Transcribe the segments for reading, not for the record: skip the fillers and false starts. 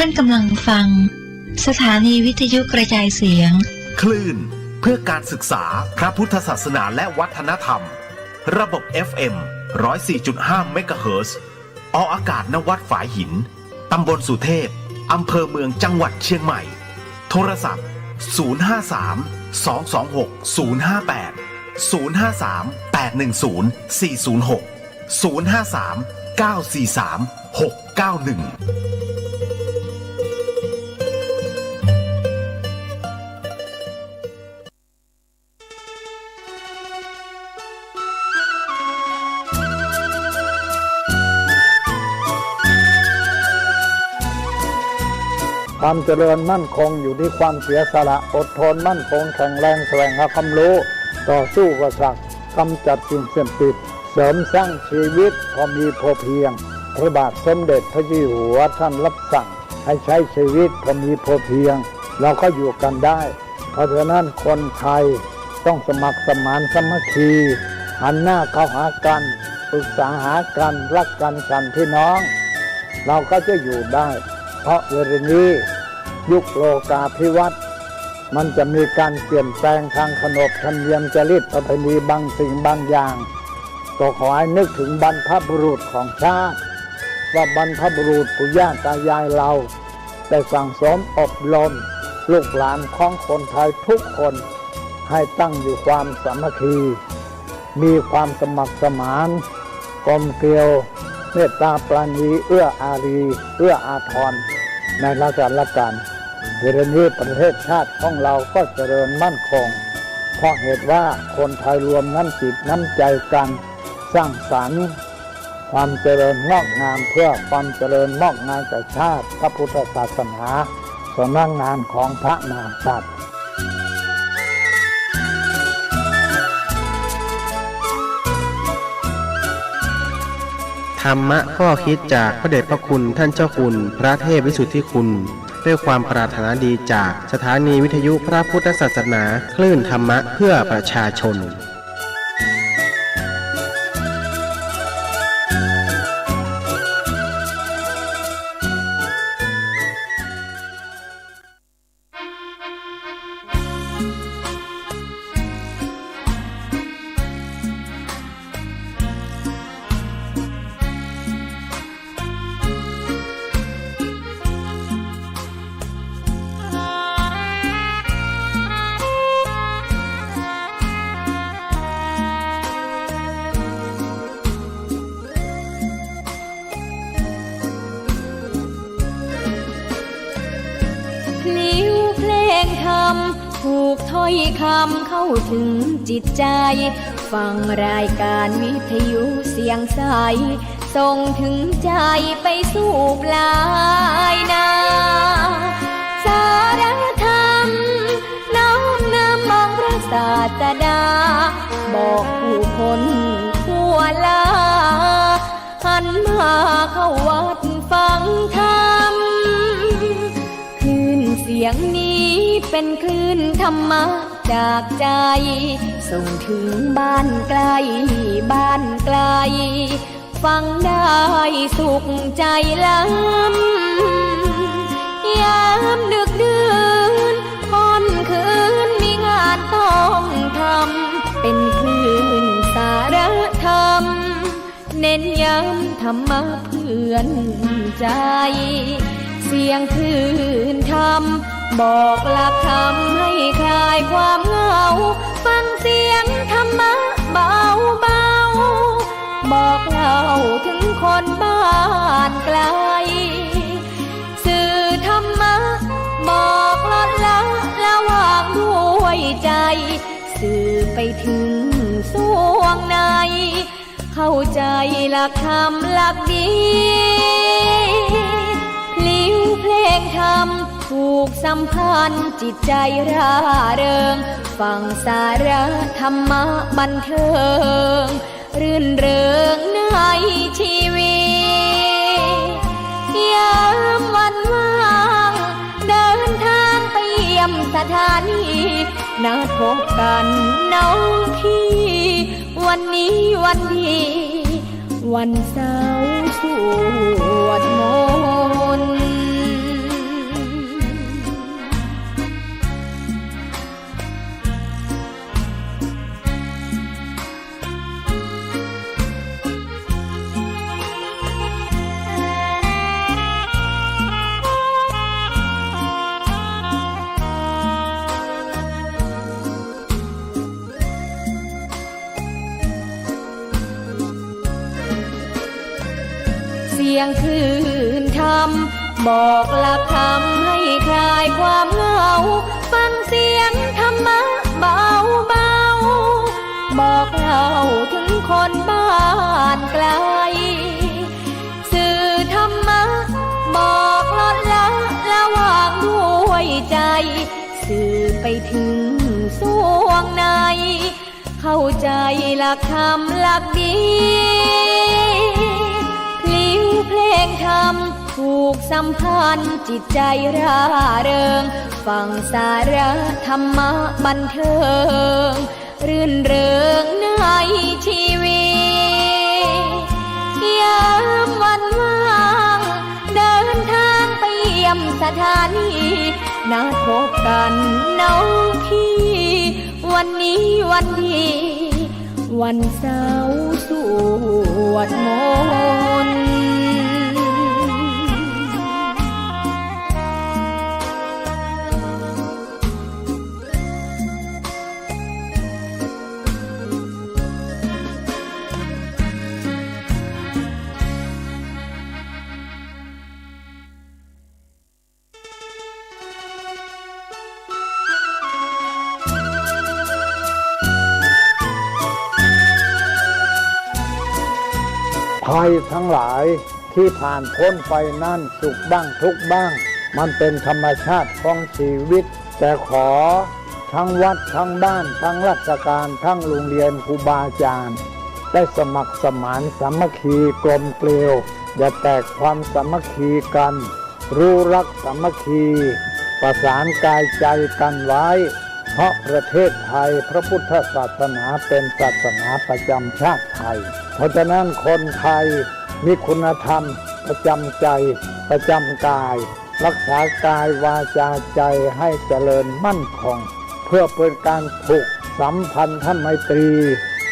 ท่านกำลังฟังสถานีวิทยุกระจายเสียงคลื่นเพื่อการศึกษาพระพุทธศาสนาและวัฒนธรรมระบบ FM 104.5 เมกะเฮิรตซ์ออกอากาศณวัดฝายหินตำบลสุเทพอำเภอเมืองจังหวัดเชียงใหม่โทรศัพท์053 226 058 053 810 406 053 943 691ความเจริญมั่นคงอยู่ที่ความเสียสละอดทนมั่นคงแข็งแรงแสวงหาความรู้ต่อสู้กับศักดิ์กำจัดสิ่งเสื่อมติดเสริมสร้างชีวิตพอมีพอเพียงพระบาทสมเด็จพระเจ้าอยู่หัวท่านรับสั่งให้ใช้ชีวิตพอมีพอเพียงเราก็อยู่กันได้เพราะฉะนั้นคนไทยต้องสมัครสมานสามัคคีหันหน้าเข้าหากันปรึกษาหากันรักกันฉันพี่น้องเราก็จะอยู่ได้เพราะเวลานี้ยุคโลกาภิวัตน์มันจะมีการเปลี่ยนแปลงทางขนบธรรมเนียมจริตประเพณีบางสิ่งบางอย่างก็ขอให้นึกถึงบรรพบุรุษของชาติว่าบรรพบุรุษปู่ย่าตายายเราได้สั่งสมอบรมลูกหลานของคนไทยทุกคนให้ตั้งอยู่ความสามัคคีมีความสมัครสมานกลมเกลียวเมตตาปราณีเอื้ออารีเอื้ออาทรในราชการเวลานี้ประเทศชาติของเราก็เจริญมั่นคงเพราะเหตุว่าคนไทยรวมน้ำจิตน้ำใจกันสร้างสรรค์ความเจริญงอกงามเพื่อความเจริญงอกงามแก่ชาติพระพุทธศาสนาสำนักงานของพระมหากษัตริย์ธรรมะข้อคิดจากพระเดชพระคุณท่านเจ้าคุณพระเทพวิสุทธิคุณด้วยความปรารถนาดีจากสถานีวิทยุพระพุทธศาสนาคลื่นธรรมะเพื่อประชาชนถูกถ้อยคำเข้าถึงจิตใจฟังรายการวิทยุเสียงใสส่งถึงใจไปสู่ปลายนาสารธรรมน้อมนำมองพระศาสดาบอกผู้คนทั่วลาหันมาเข้าวัดฟังธรรมคลื่นเสียงนี้เป็นคลื่นธรรมะจากใจส่งถึงบ้านไกลบ้านไกลฟังได้สุขใจล้ำยามดึกดื่นค่ำคืนมีงานต้องทำเป็นคลื่นสารธรรมเน้นย้ำธรรมะเพื่อนใจเสียงคลื่นธรรมบอกหลักธรรมให้คลายความเหงาฟังเสียงธรรมะเบาเบาบอกเล่าถึงคนบ้านไกลสื่อธรรมะบอกลดละระหว่างด้วยใจสื่อไปถึงสวงในเข้าใจหลักธรรมหลักดีพลิ้วเพลงธรรมผูกสัมพันธ์จิตใจร่าเริงฟังสาระธรรมะบันเทิงรื่นเริงในชีวิตยามวันว่างเดินทางไปเยี่ยมสถานีนัดพบกันน้องพี่วันนี้วันดีวันเสาร์สวดมนต์ ยงคืนธรรมบอกหลักธรรมให้คลายความเหงาฟังเสียงธรรมะเบาเบาบอกเล่าถึงคนบ้านไกลสื่อธรรมะบอกลดละวางด้วยใจสื่อไปถึงสวงในเข้าใจหลักธรรมหลักดีพลิ้วเพลงธรรมถูกสัมพันธ์จิตใจร่าเริงฟังสาระธรรมะบันเทิงรื่นเริงในชีวิตยามวันว่างเดินทางไปเยี่ยมสถานีนัดพบกันน้องพี่วันนี้วันดีวันเสาร์สวดมนต์ ภัยทั้งหลายที่ผ่านพ้นไปนั่นสุขบ้างทุกข์บ้างมันเป็นธรรมชาติของชีวิตแต่ขอทั้งวัดทั้งบ้านทั้งราชการทั้งโรงเรียนครูบาอาจารย์ได้สมัครสมานสามัคคีกลมเกลียวอย่าแตกความสามัคคีกันรู้รักสามัคคีประสานกายใจกันไว้เพราะประเทศไทยพระพุทธศาสนาเป็นศาสนาประจำชาติไทยเพราะฉะนั้นคนไทยมีคุณธรรมประจำใจประจำกายรักษากายวาจาใจให้เจริญมั่นคงเพื่อเป็นการผูกสัมพันธไมตรี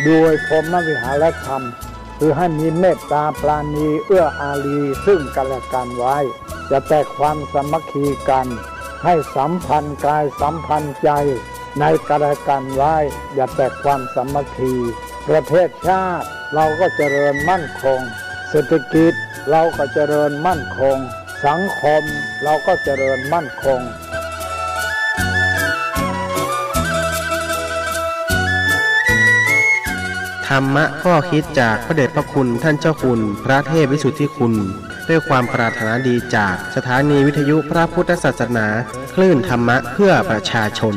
โดยพรหมวิหารธรรมคือให้มีเมตตาปราณีเอื้ออารีซึ่งกันและกันไว้จะแตกความสามัคคีกันให้สัมพันธ์กายสัมพันธ์ใจในกันและกันไว้อย่าแตกความสามัคคีประเทศชาติเราก็เจริญมั่นคงเศรษฐกิจเราก็เจริญมั่นคงสังคมเราก็เจริญมั่นคงธรรมะข้อคิดจากพระเดชพระคุณท่านเจ้าคุณพระเทพวิสุทธิคุณด้วยความปรารถนาดีจากสถานีวิทยุพระพุทธศาสนาคลื่นธรรมะเพื่อประชาชน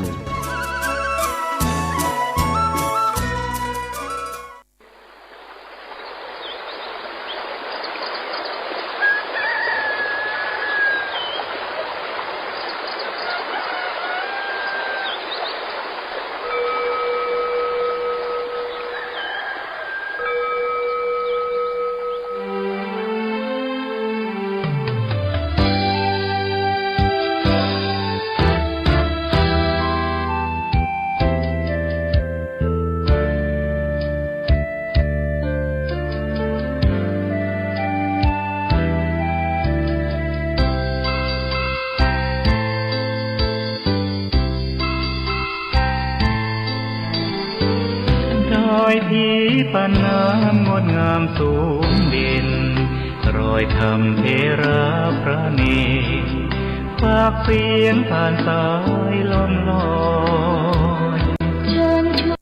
ที่ปานน้ำงดงามสูงเด่นรอยธรรมเทระพระเนตรฝากเสียงผ่านสายลมลอยเชิญชวน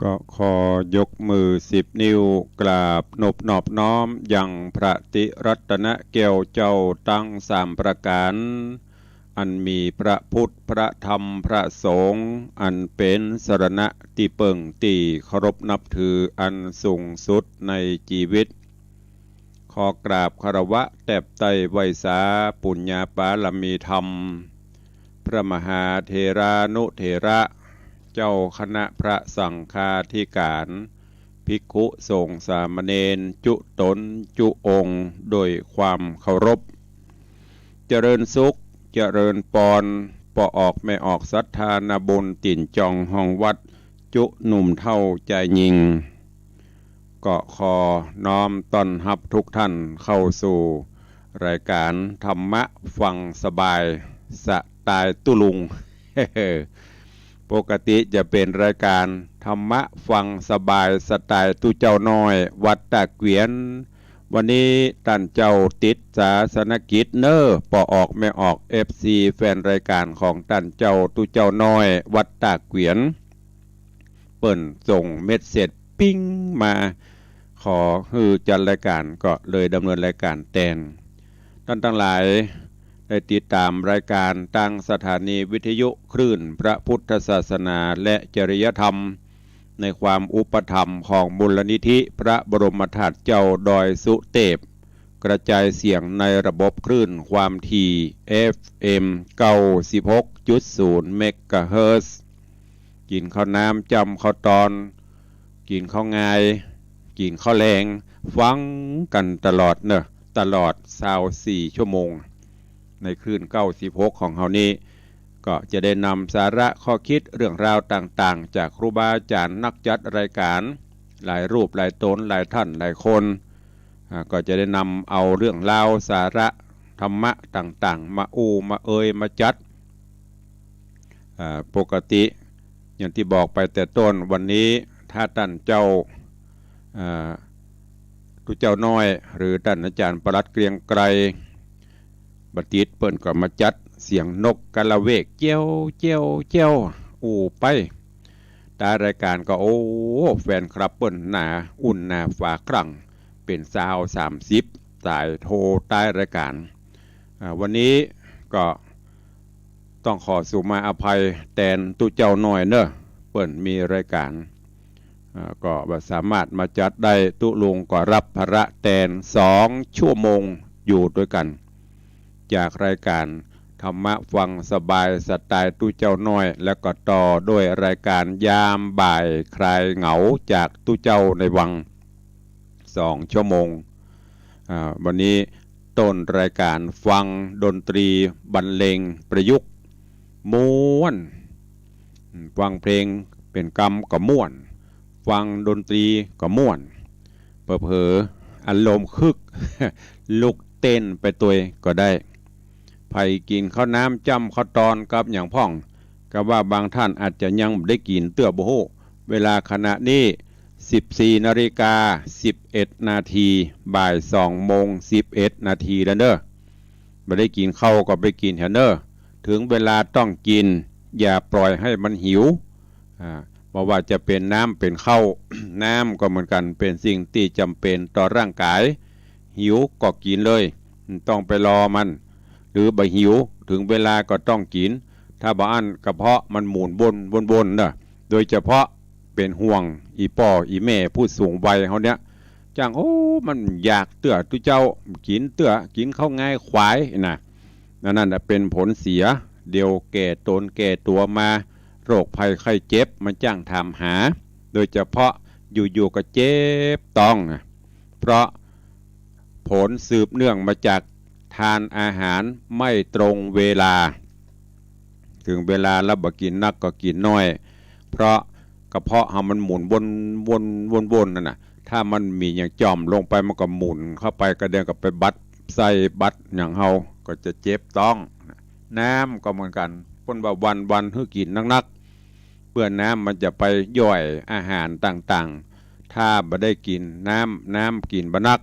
ก็ขอยกมือ10 นิ้วกราบนบนอบน้อมยังพระติรัตนแก้วเจ้าตั้ง3 ประการอันมีพระพุทธพระธรรมพระสงฆ์อันเป็นสรณะที่เปิ่งตีเคารพนับถืออันสูงสุดในชีวิตขอกราบคารวะแตบไตไวสาปุญญาปารมีธรรมพระมหาเถรานุเถระเจ้าคณะพระสังฆาธิการภิกขุสงฆ์สามเณรจุตนจุองค์โดยความเคารพเจริญสุขเจริญปอนปออกไม่ออกศรัทธานาบุญติ่นจองห้องวัด จุหนุ่มเท่าใจยิงก็ขอน้อมต้อนรับทุกท่านเข้าสู่รายการธรรมะฟังสบายสไตล์ตุลุง ปกติจะเป็นรายการธรรมะฟังสบายสไตล์ตุเจ้าน้อยวัดตะเกวียนวันนี้ท่านเจ้าติดศาสนกิจเนอปอออกไม่ออก FC แฟนรายการของท่านเจ้าตุเจ้าน้อยวัดตะเกวียนเปิ่นส่งเม็ดเสร็จปิ้งมาขอคือจัดรายการก็เลยดำเนินรายการแทนท่านทั้งหลายได้ติดตามรายการตั้งสถานีวิทยุคลื่นพระพุทธศาสนาและจริยธรรมในความอุปถัมภ์ของมูลนิธิพระบรมธาตุเจ้าดอยสุเทพกระจายเสียงในระบบคลื่นความถี่ FM 96.0 เมกะเฮิรตซ์กินข้าวน้ำจำข้าวตอนกินข้าวงายกินข้าวแรงฟังกันตลอดเนอะตลอด24 ชั่วโมงในคลื่น96ของเฮานี้ก็จะได้นำสาระข้อคิดเรื่องราวต่างๆจากครูบาอาจารย์นักจัดรายการหลายรูปหลายตนหลายท่านหลายคนก็จะได้นำเอาเรื่องราวสาระธรรมะต่างๆมามามาจัดปกติอย่างที่บอกไปแต่ต้นวันนี้ถ้าท่านเจ้าทุเจ้าน้อยหรือท่านอาจารย์ประหลัดเกรียงไกรบัดนี้เปิ้นก็มาจัดเสียงนกกะละเวกเจียวเจียวเจียวไปตารายการก็แฟนคลับเปิ้นหนาอุ่นหนาฝาครั่งเป็น30สายโทรใต้รายการวันนี้ก็ต้องขอสุมาอภัยแทนตุเจ้าน้อยเนอะเปิ้นมีรายการก็สามารถมาจัดได้ตุลุงก็รับภาระแทน2 ชั่วโมงอยู่ด้วยกันจากรายการธรรมะฟังสบายสไตล์ตุเจ้าน้อยแล้วก็ต่อด้วยรายการยามบ่ายคลายเหงาจากตุเจ้าในวัง2 ชั่วโมงวันนี้ต้นรายการฟังดนตรีบรรเลงประยุกต์ม้วนฟังเพลงเป็นกรรมก็ม่วนฟังดนตรีก็ม่วนเผลอๆอารมณ์คึก ลุกเต้นไปตัวก็ได้ไผกินข้าวน้ำจำข้าวตอนกับอย่างพ่องก็ว่าบางท่านอาจจะยังไม่ได้กินเตื้อบ่ฮู้เวลาขณะนี้ 14:11 นาทีบ่าย 2:11 นาทีแล้วเด้อไม่ได้กินข้าวก็ไปกินเถอะเด้อถึงเวลาต้องกินอย่าปล่อยให้มันหิวเพราะว่าจะเป็นน้ำเป็นข้าว น้ำก็เหมือนกันเป็นสิ่งที่จำเป็นต่อร่างกายหิวก็กินเลยต้องไปรอมันหรือบ่หิวถึงเวลาก็ต้องกินถ้าบ่อั้นกระเพาะมันหมุนวนๆนะโดยเฉพาะเป็นห่วงอีป่ออีแม่ผู้สูงวัยเขาเนี้ยจังมันอยากเตื้อตุเจ้ากินเตื้อกินข้าวง่ายควายนั่นเป็นผลเสียเดียวแก่ตนแก่ตัวมาโรคภัยไข้เจ็บมันจ้างถามหาโดยเฉพาะอยู่ๆก็เจ็บต้องเพราะผลสืบเนื่องมาจากทานอาหารไม่ตรงเวลาถึงเวลาแล้วบ่กินนักก็กินน้อยเพราะกระเพาะมันหมุนวนนั่นน่ะถ้ามันมีอย่างจ่อมลงไปมันก็หมุนเข้าไปกระเด็นกับไปบัดใส่บัดอย่างเฮาก็จะเจ็บต้องน้ำก็เหมือนกันคนว่าวันให้กินนักๆเพื่อน้ำมันจะไปย่อยอาหารต่างๆถ้าบ่ได้กินน้ำกินบ่นัก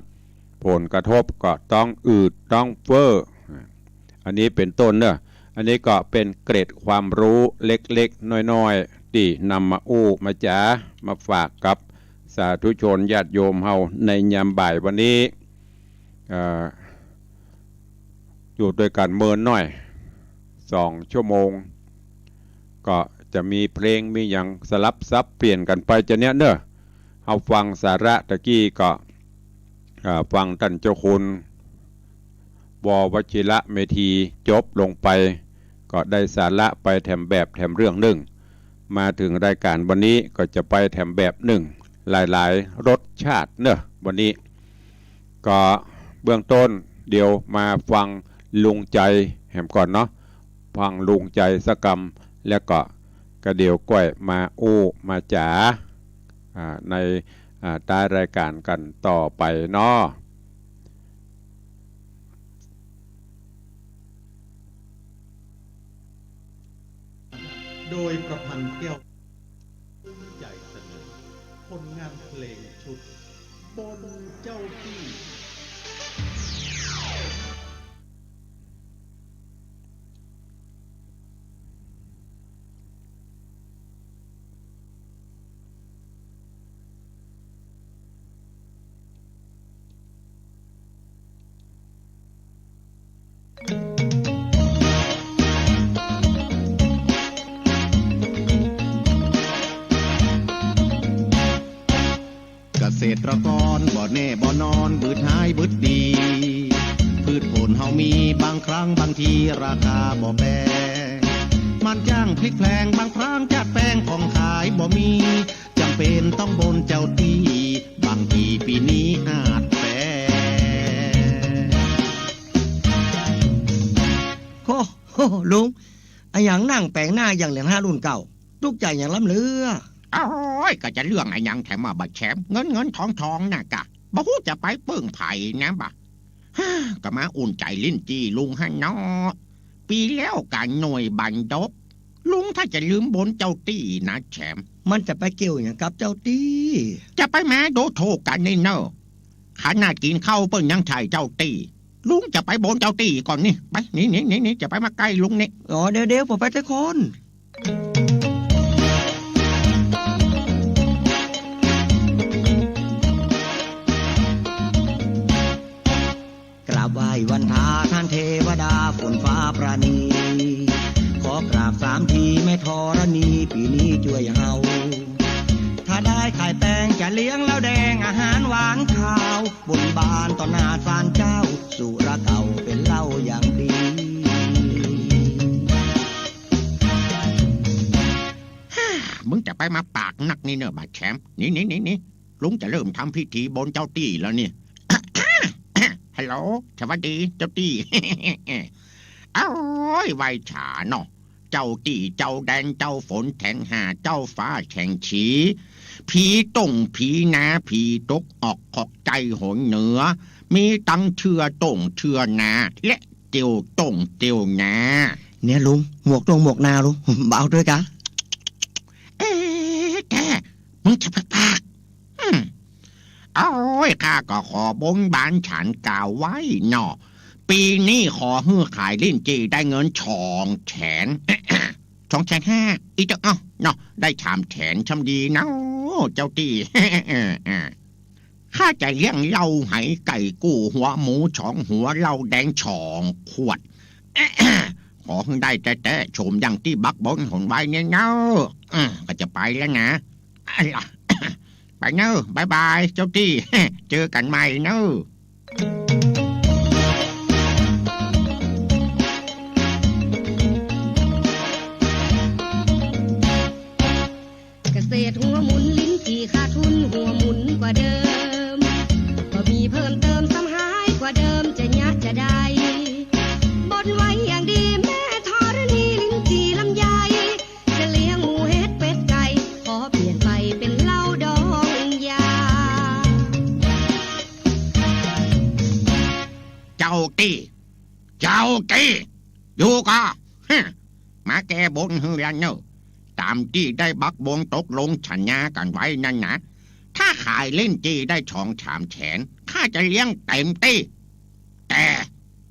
ผลกระทบก็ต้องอืดต้องเฟ้ออันนี้เป็นต้นเนอะอันนี้ก็เป็นเกร็ดความรู้เล็กๆน้อยๆที่นำมาจ๋ามาฝากกับสาธุชนญาติโยมเฮาในยามบ่ายวันนี้อยู่ด้วยกันเมินหน่อย2 ชั่วโมงก็จะมีเพลงมีอย่างสลับซับเปลี่ยนกันไปจะเนี้ยเนอะเอาฟังสาระตะกี้ก็ฟังท่านเจ้าคุณววชิระเมธีจบลงไปก็ได้สาระไปแถมแบบแถมเรื่องหนึ่งมาถึงรายการวันนี้ก็จะไปแถมแบบหนึ่งหลายๆรสชาติเนอะวันนี้ก็เบื้องต้นเดี๋ยวมาฟังลุงใจแหมก่อนเนาะฟังลุงใจสักกรรมแล้วก็ ก็เดี๋ยวก่อยมาอู้มาจ๋าในใต้รายการกันต่อไปเนาะโดยประพันธ์แก้วใหญ่เสนอผลงานเพลงชุดบนเจ้าที่ เกษตรกรบ่แน่บ่นอนบืดหายบืดดี พืชผลเฮามีบางครั้งบางทีราคาบ่แพงมันจ้างพลิกแพลงบางครั้งจัดแป้งของขายบ่มีจำเป็นต้องบนเจ้าตีบางทีปีนี้อาจแพง โอ้ลุงไอ้อย่างนั่งแปลงหน้าอย่างเหรียญ5รุ่นเก่าทุกใจอย่างล้ำเลือโอ้ยก็จะเรื่องไอ้ยังแถมมาบัดแชมเงินทองน่ะกะบ่ฮู้จะไปเปิ้งไผ่นะบ่ะก็มาอุ่นใจลิ้นจี้ลุงให้เนาะปีแล้วกันหน่วยบันดบลุงถ้าจะลืมบนเจ้าตี้นะแชมมันจะไปเกี่ยวอย่างกับเจ้าตี้จะไปแม้โดโทกันนี่เนอะขนาดกินข้าวเปิ้งยังถ่ายเจ้าตี้ลุงจะไปบนเจ้าตี้ก่อนนี่ไปนี่จะไปมาใกล้ลุงนี่อ๋อเดี๋ยวผมไปทุกคนกราบไหว้วันทาท่านเทวดาฝนฟ้าประณีขอกราบ3 ทีแม่ธรณีปีนี้ช่วยเฮาถ้าได้ไข่แป้งจะเลี้ยงแล้วแดงอาหารหวานข้าวบนบานต่อหน้าศาลเจ้าสุระเก่าเป็นเหล้าอย่างดีมึงจะไปมาปากนักนี่เนอะบาดแชมนี่ลุงจะเริ่มทำพิธีบนเจ้าตี้แล้วนี่ ฮัลโหลสวัสดีเจ้าตี้โอ้ยไวฉาเนาะเจ้าตี้เจ้าแดนเจ้าฝนแทงหาเจ้าฟ้าแข่งฉีผีต้งผีนาผีตกออกขอกใจหนเหนือมีตังเชื่อต้งเชื่อนาและเตียวต้งเตียวนาเนี่ยลุงหมวกตรงหมวกนาลุงเบาด้วยกะแกมึงจะปากโอ้ยข้าก็ขอบนบานฉันกล่าวไว้เนาะปีนี้ขอฮื้อขายลิ้นจีได้เงิน2 แสน2.5 แสนอีเจ้าเนาะได้3 แสนชำดีนะเจ้าตี้ ข้าจะเลี้ยงเหล้าไหไก่กู้หัวหมู2 หัวเหล้าแดง2 ขวด ขอให้ได้แต่ชมอย่างที่บักบนหนไว้เนี่ยเนาะก็จะไปแล้วนะ ไปเนอะบายบายเจ้าตี้ เจอกันใหม่เนอะเกษตรหัวหมุนลิ้นจี่ขาดทุนหัวหมุนกว่าเดิมก็มีเพิ่มเติมซ้ำหายกว่าเดิมจะยะจะได้บนไว้อย่างดีแม่ธรณีลิ้นจี่ลำไยจะเลี้ยงหมูเฮ็ดเป็ดไก่ขอเปลี่ยนไปเป็นเหล้าดองยาเจ้าตี้อยู่ก็มาแก้บนเฮือนเนอะตามที่ได้บักบนตกลงชัญญากันไว้นั่นนะถ้าขายเล่นจีได้2-3 แสนข้าจะเลี้ยงเต็มตี้แต่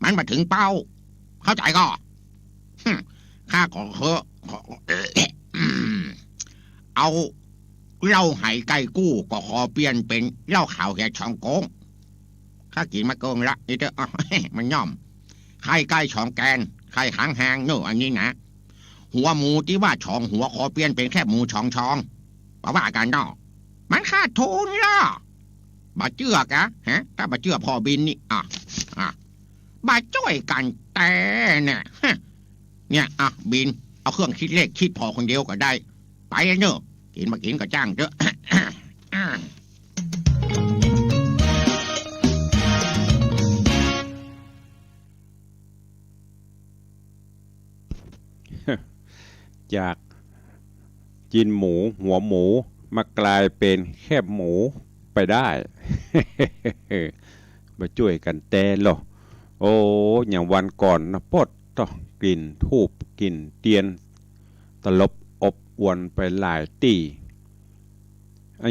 มันมาถึงเป้าเข้าใจก็ข้าขอเอาเหล้าไหไก่กู้ก็ขอเปลี่ยนเป็นเหล้าขาวแห่ช่องโกงข้ากินมาเกินละนี่เด้อมันย่อมไข่ไก่ช่องแกนไข่หางเนอะอันนี้นะหัวหมูที่ว่าช่องหัวขอเปลี่ยนเป็นแค่หมูช่องว่ากันเนาะมันขาดทุนล่ะบาเจือกะถ้าบาเจือพอบินนี่บาจ้อยกันแต่เนี่ยบินเอาเครื่องคิดเลขคิดพอคนเดียวก็ได้ไปเนอะกินมากินก็จ้างเถอะ จาก กินหมูหัวหมูมากลายเป็นแคบหมูไปได้ มาช่วยกันแต่หรอโอ้อย่างวันก่อนนะปดต่อกลิ่นทูบกลิ่นเทียนตลบอบอวนไปหลายตี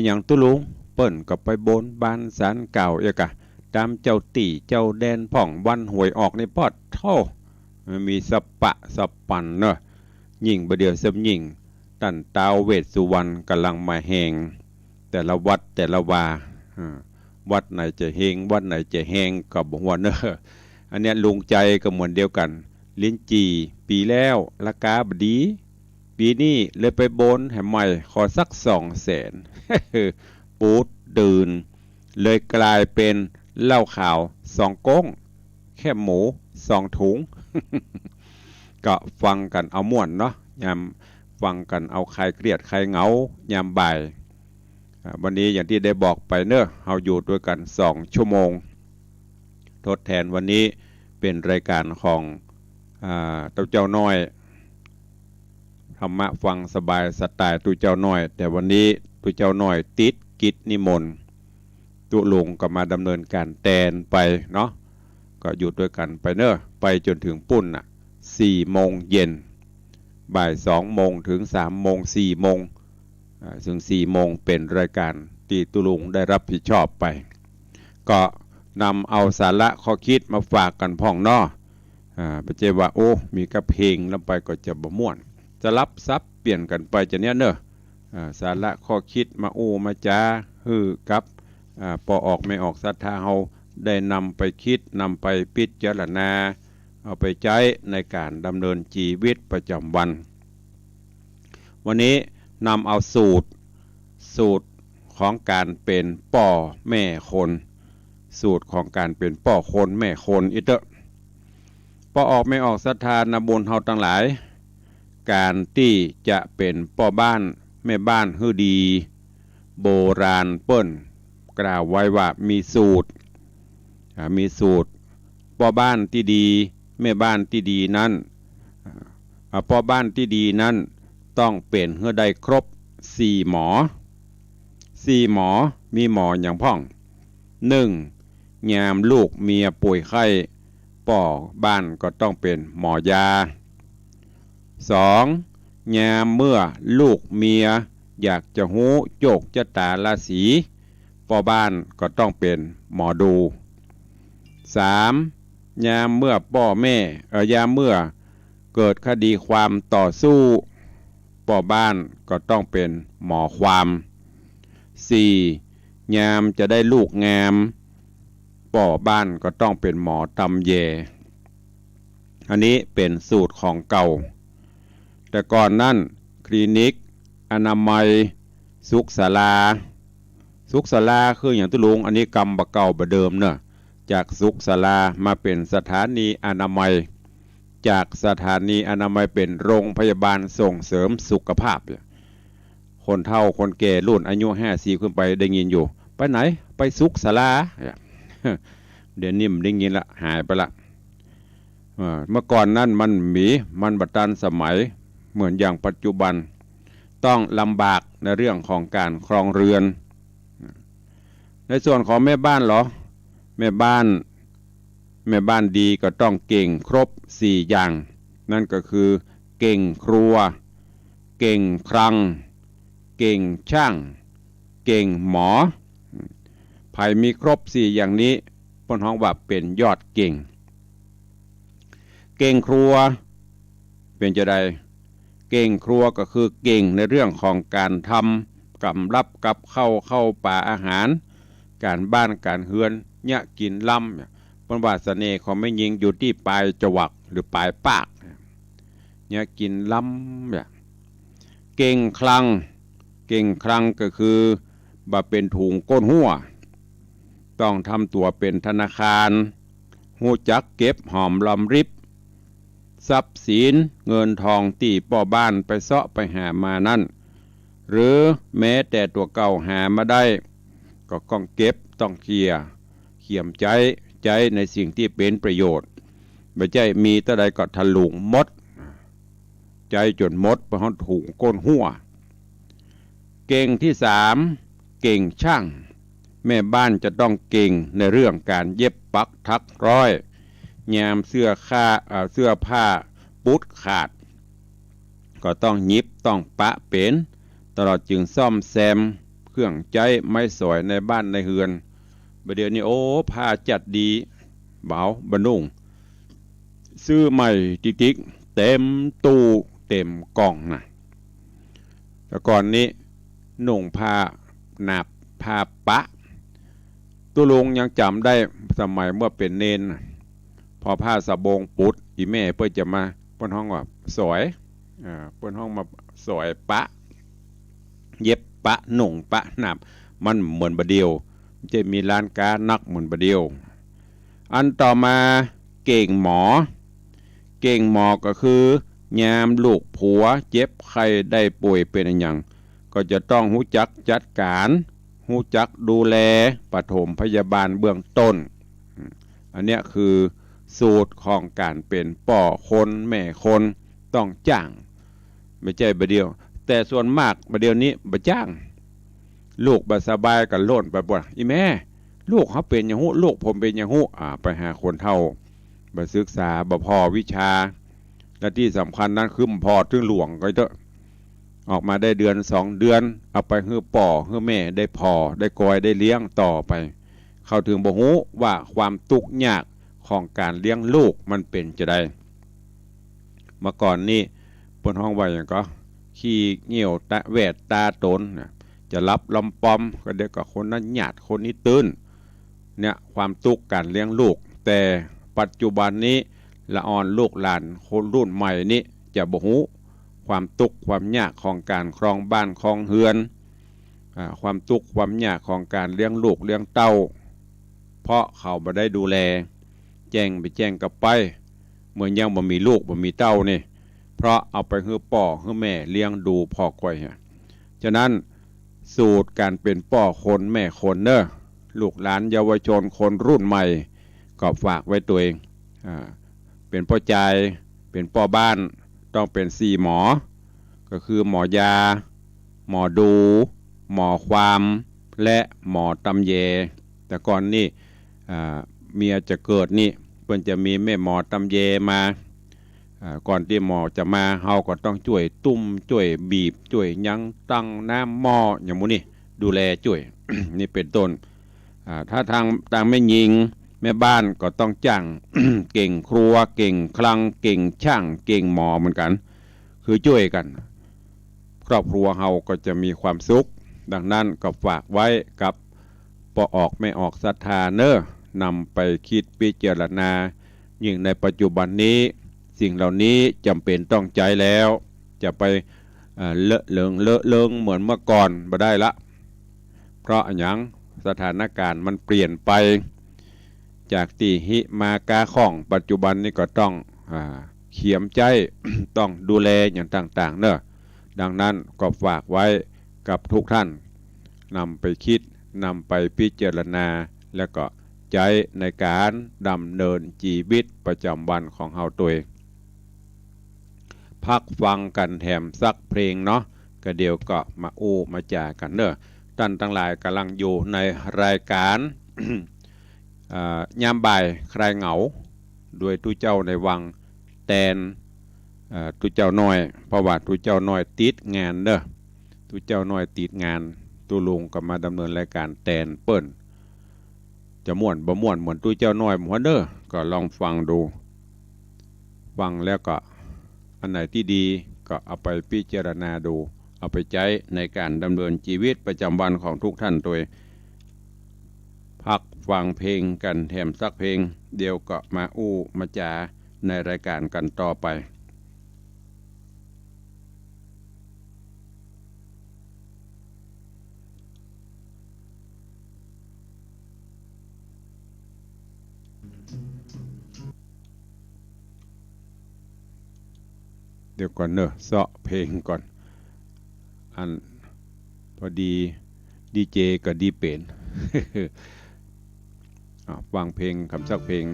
อย่างตุลุงเปิ้นก็ไปบนบ้านศาลเก่าเอกะตามเจ้าตีเจ้าแดนผ่องวันหวยออกในปอดเท่ามีสปะสปันเนอะยิ่งประเดี๋ยวสมยิ่งตันตาวเวสสุวรรณกำลังมาแหงแต่ละวัดแต่ละวาวัดไหนจะเฮงวัดไหนจะแหงก็บอกว่าเนอะอันเนี้ยลุงใจก็เหมือนเดียวกันลิ้นจีปีแล้วราคาบดีปีนี้เลยไปบนให้ใหม่ขอสัก200,000 ปูดดื่นเลยกลายเป็นเหล้าขาว2ก้งแค่หมู2ถุง ก็ฟังกันเอาม่วนเนาะยามฟังกันเอาใครเครียดใครเหงายามบ่ายวันนี้อย่างที่ได้บอกไปเนอะเราอยู่ด้วยกัน2 ชั่วโมงทดแทนวันนี้เป็นรายการของตัวเจ้าน้อยธรรมะฟังสบายสไตล์ตัวเจ้าน้อยแต่วันนี้ตัวเจ้าน้อยติดกิจนิมนต์ตุลุงก็มาดำเนินการแทนไปเนาะก็อยู่ด้วยกันไปเนอะไปจนถึงปุ่น4 โมงเย็นบ่าย2 โมงถึง3 โมง4 โมงถึง4 โมงเป็นรายการที่ตุลุงได้รับผิดชอบไปก็นำเอาสาระข้อคิดมาฝากกันพ่องนอประเจว่าโอ้มีกระเพลงลำไปก็จะบ่ม่วนจะรับซับเปลี่ยนกันไปจะเนี้ยเนอะสาระข้อคิดมาโอ้มาจ้ากับพอออกไม่ออกศรัทธาเฮาได้นำไปคิดนำไปพิจารณาเอาไปใช้ในการดำเนินชีวิตประจำวันวันนี้นำเอาสูตรของการเป็นป่อแม่คนสูตรของการเป็นป่อคนแม่คนอิเตอพอออกไม่ออกศรัทธานบุญเฮาทั้งหลายการที่จะเป็นป่อบ้านแม่บ้านฮือดีโบราณเปิ้นกล่าวไว้ว่ามีสูตรป่อบ้านที่ดีแม่บ้านที่ดีนั้นป่อบ้านที่ดีนั้นต้องเป็นเฮือใดครบ4 หมอมีหมออย่างพ่อง1ยามลูกเมียป่วยไข้ป่อบ้านก็ต้องเป็นหมอยา2ยามเมื่อลูกเมียอยากจะหูโจกจะตาราศีป่อบ้านก็ต้องเป็นหมอดู3ยามเมื่อป่อแม่ยามเมื่อเกิดคดีความต่อสู้ป่อบ้านก็ต้องเป็นหมอความ4ยามจะได้ลูกงามป่อบ้านก็ต้องเป็นหมอตำแยอันนี้เป็นสูตรของเก่าแต่ก่อนนั้นคลินิกอนามัยสุขศาลาคืออย่างตุลุงอันนี้กรรมบะเก่าบะเดิมเนอะจากสุขศาลามาเป็นสถานีอนามัยจากสถานีอนามัยเป็นโรงพยาบาลส่งเสริมสุขภาพคนเฒ่าคนแก่รุ่นอายุ50ขึ้นไปได้ยินอยู่ไปไหนไปสุขศาลาเดี๋ยวนี้มันได้ยินละหายไปละเมื่อก่อนนั้นมันบัดตันสมัยเหมือนอย่างปัจจุบันต้องลำบากในเรื่องของการครองเรือนในส่วนของแม่บ้านเหรอแม่บ้านดีก็ต้องเก่งครบ4 อย่างนั่นก็คือเก่งครัวเก่งครังเก่งช่างเก่งหมอไผมีครบ4 อย่างนี้พ้นห้องว่าเป็นยอดเก่งครัวเป็นจะได้เก่งครัวก็คือเก่งในเรื่องของการทำกับรับกับเข้าป่าอาหารการบ้านการเฮือนเนี่ยกินล้ำเป็นว่าเสน่ห์ของไม่ยิงอยู่ที่ปลายจวักหรือปลายปากเนี่ยกินล้ำเนี่ยเก่งคลังก็คือบ่เป็นถุงก้นหัวต้องทำตัวเป็นธนาคารหูจักเก็บหอมรอมริบทรัพย์สินเงินทองที่ป่อบ้านไปเสาะไปหามานั่นหรือแม้แต่ตัวเก่าหามาได้ก็ต้องเก็บต้องเขี่ยมใจในสิ่งที่เป็นประโยชน์ไม่ใช่มีแต่ใดก็ทะลุงมดใจจนมดเพราะถุงก้นหัว เก่งที่สามเก่งช่างแม่บ้านจะต้องเก่งในเรื่องการเย็บปักถักร้อยยามเสื้อผ้าปุดขาดก็ต้องยิบต้องปะเป็นตลอดจึงซ่อมแซมเครื่องใจไม้สอยในบ้านในเฮือนประเดี๋ยวนี้โอ้ผ้าจัดดีเบาบรรนุงซื้อใหม่ติ๊กๆเต็มตู้เต็มกล่องนะแต่ก่อนนี้หนุ่งผ้าหนับผ้าปะตุลุงยังจำได้สมัยเมื่อเป็นเนนพอผ้าสบงปุดอีแม่เพื่อจะมาเปิ้นห้องว่าสวยเปิ้นห้องมาสวยปะเย็บปะหนุ่งปะหนับมันเหมือนบะเดียวจะมีร้านกานักเหมือนบะเดียวอันต่อมาเก่งหมอเก่งหมอก็คือยามลูกผัวเจ็บไข้ได้ป่วยเป็นอย่างก็จะต้องหู้จักจัดการหู้จักดูแลปฐมพยาบาลเบื้องต้นอันเนี้ยคือสูตรของการเป็นป่อคนแม่คนต้องจ้างไม่ใช่บะเดียวแต่ส่วนมากบะเดียวนี้บะจ้างลูกบะสบายกันโล่นไปบ่อีแม่ลูกเขาเป็นอย่างหู้ลูกผมเป็นอย่างหู้ไปหาคนเฒ่าบะศึกษาบะพอวิชาและที่สำคัญนั้นคือพอถึงหลวงก็เถอะออกมาได้เดือน2 เดือนเอาไปฮื้อป่อฮื้อแม่ได้พอได้กอยได้เลี้ยงต่อไปเข้าถึงบ่ฮู้ว่าความทุกข์ยากของการเลี้ยงลูกมันเป็นจะได้เมื่อก่อนนี้เปิ้นห้องไว้อย่างก็ขี้เหี่ยวตะแวดตาตนจะรับลำปอมก็เด็กกับคนนั้นหยาดคนนี้ตื้นเนี่ยความทุกข์การเลี้ยงลูกแต่ปัจจุบันนี้ละอ่อนลูกหลานคนรุ่นใหม่นี้จะบ่ฮู้ความทุกข์ความยากของการครองบ้านครองเฮือนความทุกข์ความยากของการเลี้ยงลูกเลี้ยงเต้าเพราะเขาบ่ได้ดูแลแจ้งกับไปเหมือนยังบ่มีลูกบ่มีเต้านี่เพราะเอาไปฮื้อป่อฮื้อแม่เลี้ยงดูพ่อก้อยฉะนั้นสูตรการเป็นป่อคนแม่คนเนอะลูกหลานเยาวชนคนรุ่นใหม่ก็ฝากไว้ตัวเองเป็นพ่อใจเป็นป่อบ้านต้องเป็น4 หมอก็คือหมอยาหมอดูหมอความและหมอตำแยแต่ก่อนนี่เมียจะเกิดนี่เพิ่นจะมีแม่หมอตำแยมาก่อนที่หมอจะมาเฮาก็ต้องช่วยตุ้มช่วยบีบช่วยยั้งตั้งน้ำหม้ออย่างมื้อนี้ดูแลช่วย นี่เป็นต้นถ้าทางไม่ยิงแม่บ้านก็ต้องจ้าง เก่งครัวเก่งคลังเก่งช่างเก่งหมอเหมือนกันคือช่วยกันครอบครัวเฮาก็จะมีความสุขดังนั้นก็ฝากไว้กับปอออกไม่ออกศรัทธาเนอะนำไปคิดพิจารณายิ่งในปัจจุบันนี้สิ่งเหล่านี้จำเป็นต้องใจแล้วจะไปเลอะเลิงเหมือนเมื่อก่อนบ่ได้ละเพราะอย่างสถานการณ์มันเปลี่ยนไปจากที่หิมากาของปัจจุบันนี้ก็ต้องเขียมใจ ต้องดูแลอย่างต่างๆเนอะดังนั้นก็ฝากไว้กับทุกท่านนำไปคิดนำไปพิจารณาแล้วก็ใจในการดำเนินชีวิตประจำวันของเฮาตัวเองพักฟังกันแถมสักเพลงเนาะก็เดี๋ยวก็มามาจากันเนอะท่านทั้งหลายกำลังอยู่ในรายการ ยามบ่ายคลายเหงาด้วยตุเจ้าในวังแตนตุเจ้าน้อยเพราะว่าตุเจ้าน้อยติดงานเด้อตุเจ้าน้อยติดงานตุลุงก็มาดำเนินรายการแตนเปิ้นจะม่วนบ่ม่วนเหมือนตุเจ้าน้อยหมดเด้อก็ลองฟังดูฟังแล้วก็อันไหนที่ดีก็เอาไปพิจารณาดูเอาไปใช้ในการดำเนินชีวิตประจำวันของทุกท่านโดยพักฟังเพลงกันแถมสักเพลงเดียวก็มามาจาในรายการกันต่อไปเดี๋ยวก่อนเนอะเสาะเพลงก่อนอันพอดีดีเจกับดีเป็น ฟังเพลงคำสักเพลง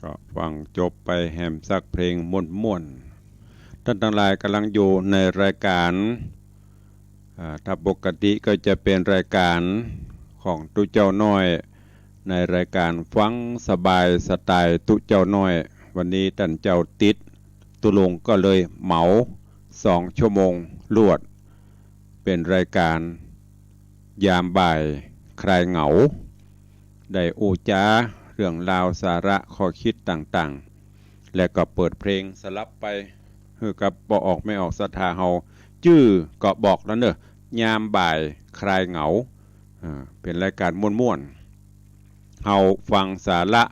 ก็ฟังจบไปแฮมซักเพลงม่วนๆท่านทั้งหลายกำลังอยู่ในรายการถ้าปกติก็จะเป็นรายการของตุเจ้าน้อยในรายการฟังสบายสไตล์ตุเจ้าน้อยวันนี้ท่านเจ้าติดตุลงก็เลยเหมา2 ชั่วโมงรวดเป็นรายการยามบ่ายคลายเหงาได้อูจาเรื่องราวสาระข้อคิดต่างๆและก็เปิดเพลงสลับไปคือกับบ่ออกไม่ออกศรัทธาเฮาชื่อก็บอกแล้วเนอะยามบ่ายคลายเหงาเป็นรายการม่วนๆเฮาฟังสาระ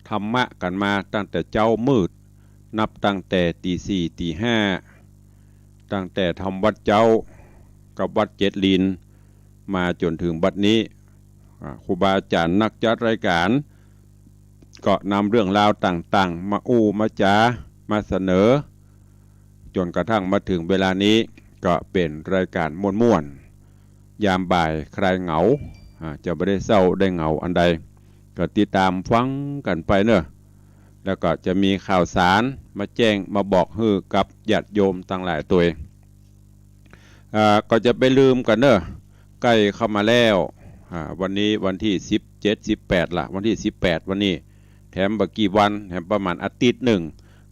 ธรรมะกันมาตั้งแต่เจ้ามืดนับตั้งแต่ตี4ตี5ตั้งแต่ทำวัดเจ้ากับวัดเจ็ดลีนมาจนถึงบัดนี้ครูบาอาจารย์นักจัดรายการก็นำเรื่องราวต่างๆมาอู้มาจามาเสนอจนกระทั่งมาถึงเวลานี้ก็เป็นรายการม่วนๆยามบ่ายคลายเหงาจะไม่ได้เศร้าได้เหงาอันใดก็ติดตามฟังกันไปเนอะแล้วก็จะมีข่าวสารมาแจ้งมาบอกฮือกับญาติโยมต่างหลายตัวก็จะไปลืมกันเนอะใกล้เข้ามาแล้ววันนี้วันที่17 18ละวันที่18วันนี้แถมบกี่วันแถมประมาณอาทิตย์หนึ่ง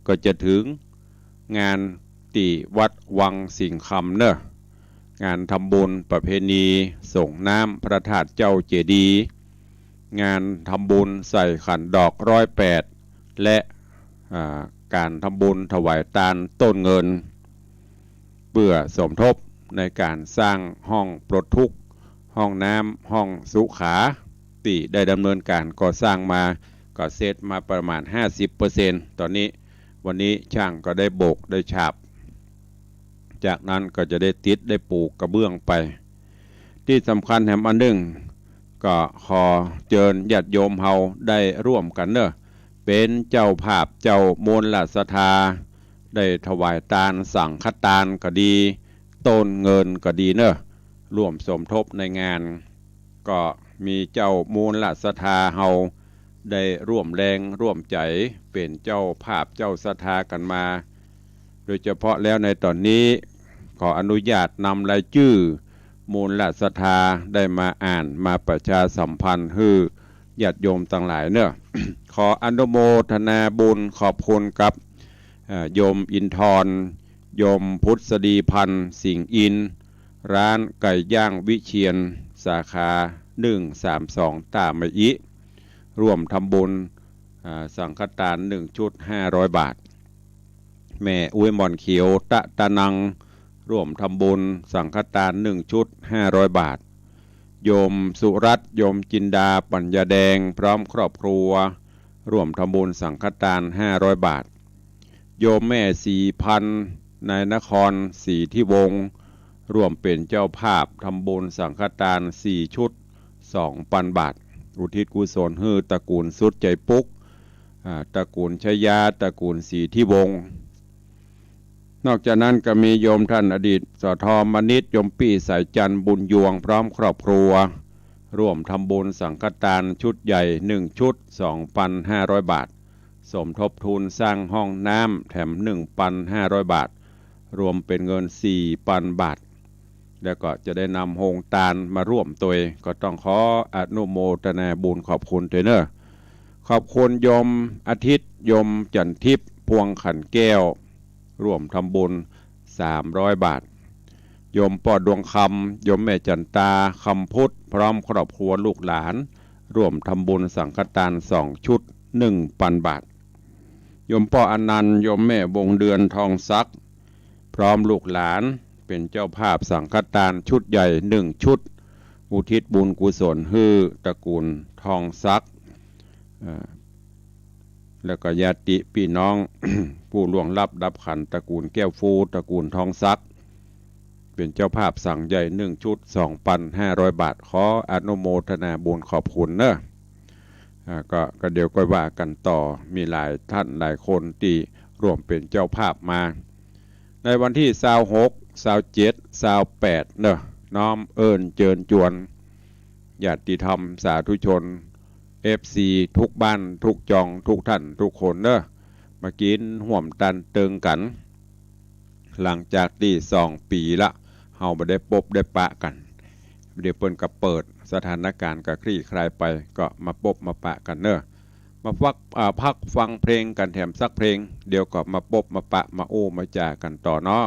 ก็จะถึงงานที่วัดวังสิงคำเนอะงานทำบุญประเพณีส่งน้ำพระธาตุเจ้าเจดีย์งานทำบุญใส่ขันดอก108และการทำบุญถวายทานต้นเงินเพื่อสมทบในการสร้างห้องปลดทุกข์ห้องน้ำห้องสุขาที่ได้ดำเนินการก่อสร้างมาก็เสร็จมาประมาณ 50% ตอนนี้วันนี้ช่างก็ได้โบกได้ฉาบจากนั้นก็จะได้ติดได้ปูกระเบื้องไปที่สำคัญแถมอันหนึ่งก็ขอเชิญญาติโยมเฮาได้ร่วมกันเนอะเป็นเจ้าภาพเจ้ามูลศรัทธาได้ถวายทานสังฆทานก็ดีต้นเงินก็ดีเนอะร่วมสมทบในงานก็มีเจ้ามูลศรัทธาเฮาได้ร่วมแรงร่วมใจเป็นเจ้าภาพเจ้าศรัทธากันมาโดยเฉพาะแล้วในตอนนี้ขออนุญาตนำรายชื่อมูลศรัทธาได้มาอ่านมาประชาสัมพันธ์ให้ญาติโยมต่างหลายเนอะ ขออนุโมทนาบุญขอบคุณกับโยมอินทรโยมพุทธดีพันธ์สิงห์อินร้านไก่ย่างวิเชียรสาขา132ตามอิร่วมทำบุญสังฆทาน1 ชุด500 บาทแม่อุ้ยหมอนเขียวตะนังร่วมทำบุญสังฆทาน1 ชุด500 บาทโยมสุรัตน์โยมจินดาปัญญาแดงพร้อมครอบครัวร่วมทำบุญสังฆทาน500 บาทโยมแม่4,000นายนครศรีที่วงร่วมเป็นเจ้าภาพทำบุญสังฆทาน4 ชุด 2,000 บาทอุทิศกุศลให้ตระกูลสุดใจปุ๊กตระกูลชยาตระกูลศรีที่วงนอกจากนั้นก็มีโยมท่านอดีตสทมนิตโยมปี้สายจันทร์บุญยวงพร้อมครอบครัวร่วมทำบุญสังฆทานชุดใหญ่1 ชุด 2,500 บาทสมทบทุนสร้างห้องน้ำแถม 1,500 บาทรวมเป็นเงิน 4,000 บาทแล้วก็จะได้นำโฮงทานมาร่วมตัวก็ต้องขออนุโมทนาบุญขอบคุณเทเนอร์ขอบคุณโยมอาทิตย์โยมจันทิพย์พวงขันแก้วร่วมทำบุญ300 บาทโยมปอดดวงคำโยมแม่จันตาคำพุทธพร้อมครอบครัวลูกหลานร่วมทำบุญสังฆทาน2 ชุด 1,000 บาทโยมพ่ออนันต์โยมแม่วงเดือนทองซักพร้อมลูกหลานเป็นเจ้าภาพสังฆทานชุดใหญ่1 ชุดอุทิศบุญกุศลให้ตระกูลทองซักแล้วก็ญาติพี่น้อง ผู้ล่วงลับดับขันตระกูลแก้วฟูตระกูลทองซักเป็นเจ้าภาพสั่งใหญ่1 ชุด 2,500 บาทขออนุโมทนาบุญขอบคุณเนอะก็เดี๋ยวก็ว่ากันต่อมีหลายท่านหลายคนที่ร่วมเป็นเจ้าภาพมาในวันที่26 27 28เนอะน้อมเอิญเจิญจวนญาติธรรมสาธุชน FC ทุกบ้านทุกจองทุกท่านทุกคนเด้อมากินห่วมตันเติงกัน หลังจากที่2 ปีละเฮาบ่ได้พบได้ปะกันเดี๋ยวเปิ้นก็เปิดสถานการณ์ก็คลี่คลายไปก็มาพบมาปะกันเด้อมาพักฟังเพลงกันแถมสักเพลงเดี๋ยวก็มาพบมาปะมาโอ้มาจากันต่อเนาะ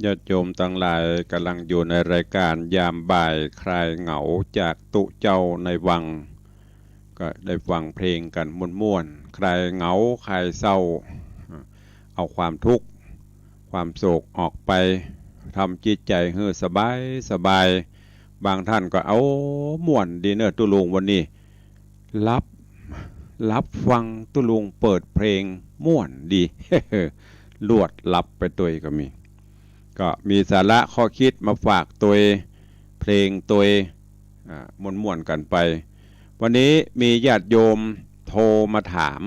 ญาติโยมทั้งหลายกำลังอยู่ในรายการยามบ่ายคลายเหงาจากตุเจ้าในวังก็ได้ฟังเพลงกันม่วนๆคลายเหงาคลายเศร้าเอาความทุกข์ความโศกออกไปทำจิตใจให้สบายสบายบางท่านก็เอาม่วนดีเนอร์ตุลุงวันนี้รับฟังตุลุงเปิดเพลงม่วนดี ลวดลับไปตัวก็มีสาระข้อคิดมาฝากตัวเพลงตัวม่วนๆกันไปวันนี้มีญาติโยมโทรมาถาม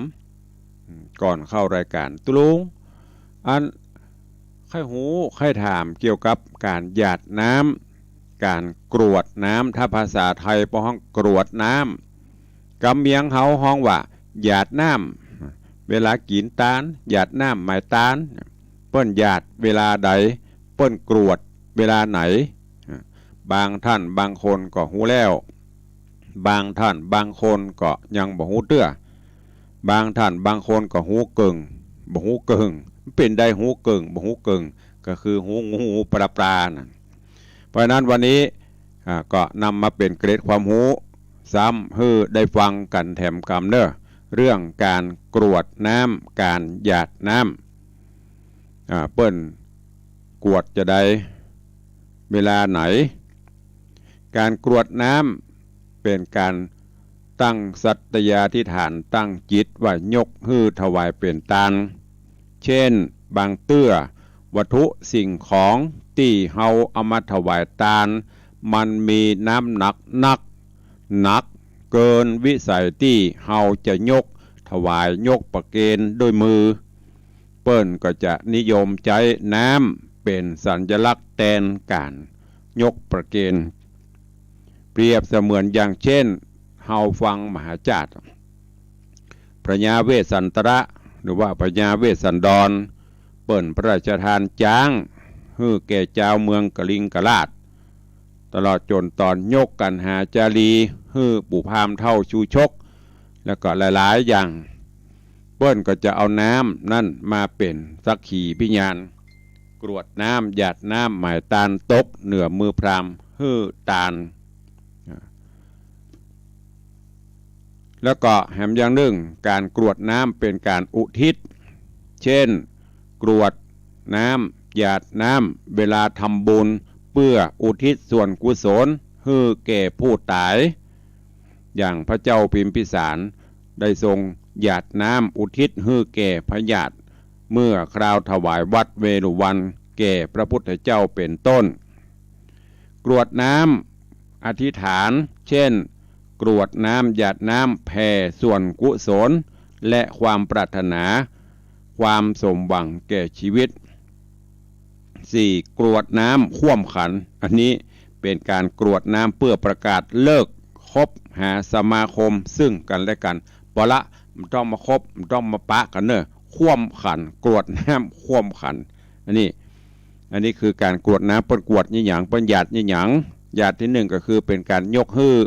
ก่อนเข้ารายการตุลุงอันใครหูใครถามเกี่ยวกับการหยาดน้ำการกรวดน้ำถ้าภาษาไทยพอห้องกรวดน้ำกำเมียงเฮาห้องว่าหยาดน้ำเวลากินตาลหยาดน้ำหมายตาลเปิ้นหยาดเวลาใดเปิ้นกรวดเวลาไหนบางท่านบางคนก็หูแล้วบางท่านบางคนก็ยังบ่หูเตื้อบางท่านบางคนก็หูเกิงบ่หูเกิงเป็นได้หูเกิงบ่หูเกิงก็คือหูงูปลาน่ะเพราะนั้นวันนี้ก็นำมาเป็นเกร็ดความรู้ ซ้ำฮือได้ฟังกันแถมกำเนอเรื่องการกรวดน้ำการหยาดน้ำเปิ้นกรวดจะได้เวลาไหนการกรวดน้ำเป็นการตั้งสัตยาธิฐานตั้งจิตว่ายกฮือถวายเป็นทานเช่นบางเตื้อวัตถุสิ่งของที่เฮาเอามาถวายทานมันมีน้ำหนักหนักเกินวิสัยที่เฮาจะยกถวายยกประเคนด้วยมือเปิ้นก็จะนิยมใช้น้ำเป็นสัญลักษณ์แทนการยกประเคนเปรียบเสมือนอย่างเช่นเฮาฟังมหาจารย์พระยาเวสสันตระหรือว่าพระยาเวสสันดรเปิ้นพระราชทานจ้างฮือแก่เจ้าเมืองกลิงกลาดตลอดจนตอนยกกันหาจารีฮือปู่พามเท่าชูชกแล้วก็หลายๆอย่างเปิ้นก็จะเอาน้ำนั่นมาเป็นสักขีพิญาณกรวดน้ำหยาดน้ำหมายตาลตกเหนือมือพรามฮือตาลแล้วก็แหมอย่างหนึ่งการกรวดน้ำเป็นการอุทิศเช่นกรวดน้ำหยาดน้ำเวลาทำบุญเพื่ออุทิศส่วนกุศลให้แก่ผู้ตายอย่างพระเจ้าพิมพิสารได้ทรงหยาดน้ำอุทิศให้แก่พระญาติเมื่อคราวถวายวัดเวรุวันแก่พระพุทธเจ้าเป็นต้นกรวดน้ำอธิษฐานเช่นกรวดน้ำหยาดน้ำแผ่ส่วนกุศลและความปรารถนาความสมหวังแก่ชีวิต 4. กรวดน้ำข่วมขันอันนี้เป็นการกรวดน้ำเพื่อประกาศเลิกคบหาสมาคมซึ่งกันและกันปละมันต้องมาคบมันต้องมาปะกันเนอะข่วมขันกรวดน้ำข่วมขันอันนี้คือการกรวดน้ำเป็นกรวดยี่หยังเป็นหยาดยี่หยังหยาดที่หนึ่งก็คือเป็นการยกฮือ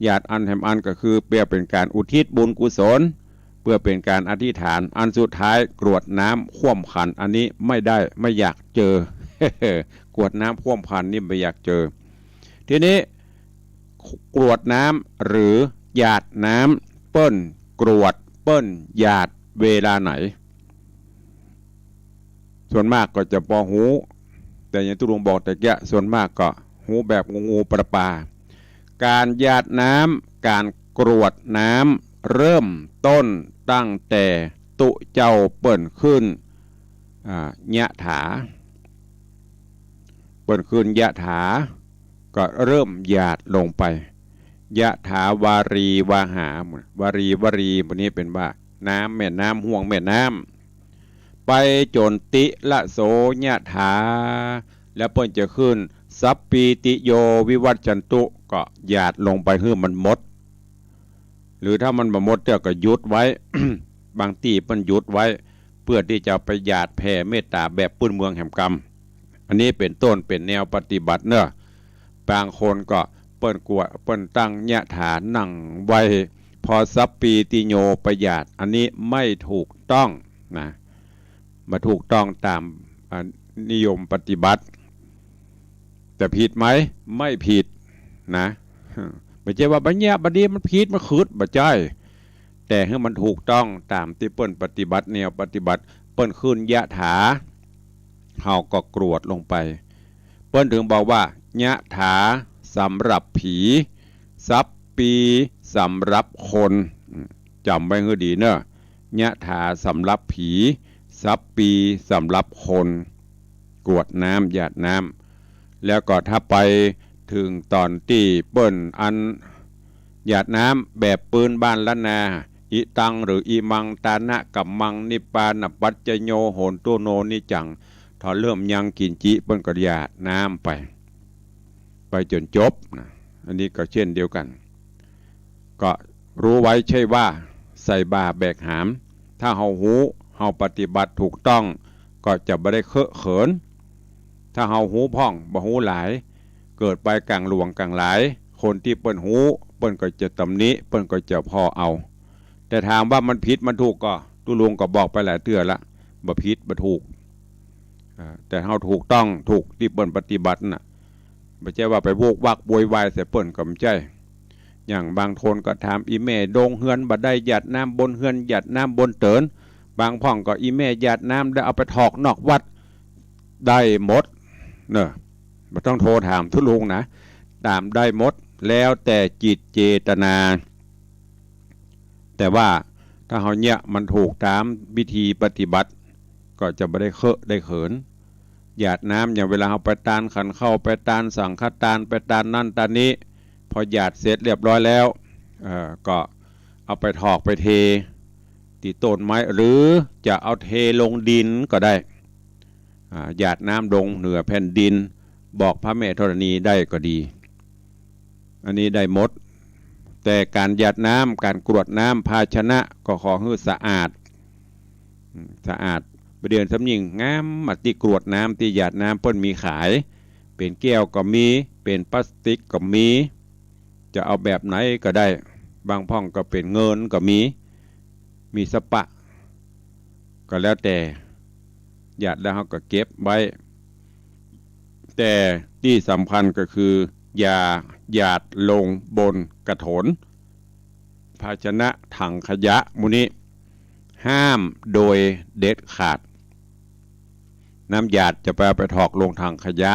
หยาดอันแหมอันก็คือเพื่อเป็นการอุทิศบุญกุศลเพื่อเป็นการอธิษฐานอันสุดท้ายกรวดน้ำข่วมขันอันนี้ไม่ได้ไม่อยากเจอกรวดน้ำข่วมขันนี่ไม่อยากเจอทีนี้กรวดน้ำหรือหยาดน้ำเปิ้นกรวดเปิ้นหยาดเวลาไหนส่วนมากก็จะพอหูแต่อย่างที่ลุงบอกแต่แกส่วนมากก็หูแบบงูประปาการหยาดน้ำการกรวดน้ำเริ่มต้นตั้งแต่ตุเจ้าเปิ้นขึ้นยะถาเปิ้นขึ้นยะถาก็เริ่มหยาดลงไปยะถาวารีวาหาวารีวันนี้เป็นว่าน้ำแม่น้ำห่วงแม่น้ำไปจนติละโสยะถาแล้วเปิ้นจะขึ้นสัพปีติโยวิวัจจันตุก็หยาดลงไปให้มันหมดหรือถ้ามันหมดเจ้าก็หยุดไว้ บางตีเปิ้นหยุดไว้เพื่อที่จะไปหยาดแผ่เมตตาแบบปื้นเมืองแห่งกรรมอันนี้เป็นต้นเป็นแนวปฏิบัติเนอะบางคนก็เปิ้นกวดเปิ้นตั้งยะถานั่งไว้พอสัพปีติโยไปหยาดอันนี้ไม่ถูกต้องนะมาถูกต้องตามนิยมปฏิบัติแต่ผิดไหมไม่ผิดนะไม่ใช่ว่าบัญญัติบัดนี้มันผิดมันขืดบ่ใช่แต่ให้มันถูกต้องตามที่เปิ้นปฏิบัติแนวปฏิบัติเปิ้นขึ้นยะถาเฮาก็กรวดลงไปเปิ้นถึงบอกว่ายะถาสำหรับผีสัพปีสำหรับคนจำไว้ให้ดีเนอะยะถาสำหรับผีสัพปีสำหรับคนกรวดน้ำหยาดน้ำแล้วก็ถ้าไปถึงตอนที่เปิ้นอันหยาดน้ำแบบปืนบ้านละนาอิตังหรืออิมังตานะกับมังนิปานปัจจโยโหนตุโนนิจังถอเริ่มยังกินจิเปิ้นก็หยาดน้ำไปจนจบนะอันนี้ก็เช่นเดียวกันก็รู้ไว้ใช่ว่าใส่บาแบกหามถ้าเฮาหูเฮาปฏิบัติถูกต้องก็จะไม่ได้เคอะเขินถ้าเฮาหูพ่องบ่หูหลายเกิดไปกลางหลวงกลางหลายคนที่เปิ้นหูเปิ้นก็จะตำหนิเปิ้นก็จะพอเอาแต่ถามว่ามันผิดมันถูกก็ตุลุงก็บอกไปหลายเทื่อละบ่ผิดบ่ถูกแต่เฮาถูกต้องถูกที่เปิ้นปฏิบัติน่ะไม่ใช่ว่าไปโวกวักโวยวายใส่เปิ้นก็ไม่ใช่ อย่างบางโทนก็ถามอีแม่ดงเฮือนบ่ได้หยัดน้ำบนเฮือนหยัดน้ำบนเตินบางพ่องก็อีแม่หยัดน้ำได้เอาไปถอกนอกวัดได้หมดเนอะบ่ต้องโทรถามทุลุงนะตามได้หมดแล้วแต่จิตเจตนาแต่ว่าถ้าเฮาเนี่ยมันถูกตามวิธีปฏิบัติก็จะไม่ได้เคอะได้เขินหยาดน้ำอย่างเวลาเฮาไปตานขันเข้าไปตานสังฆทานไปตานนั่นตานนี้พอหยาดเสร็จเรียบร้อยแล้วก็เอาไปถอกไปเทที่ต้นไม้หรือจะเอาเทลงดินก็ได้หยาดน้ำลงเหนือแผ่นดินบอกพระแม่ธรณีได้ก็ดีอันนี้ได้หมดแต่การหยาดน้ำการกรวดน้ำภาชนะก็ขอให้สะอาดประเดี๋ยวสำยิงงามมาที่กรวดน้ำที่หยาดน้ำเพิ่นมีขายเป็นแก้วก็มีเป็นพลาสติกก็มีจะเอาแบบไหนก็ได้บางพ่องก็เป็นเงินก็มีสปะก็แล้วแต่หยาดแล้วเขาก็เก็บไว้แต่ที่สำคัญก็คืออย่าหยาดลงบนกระโถนภาชนะถังขยะมูนี้ห้ามโดยเด็ดขาดน้ำหยาดจะไปถอกลงถังขยะ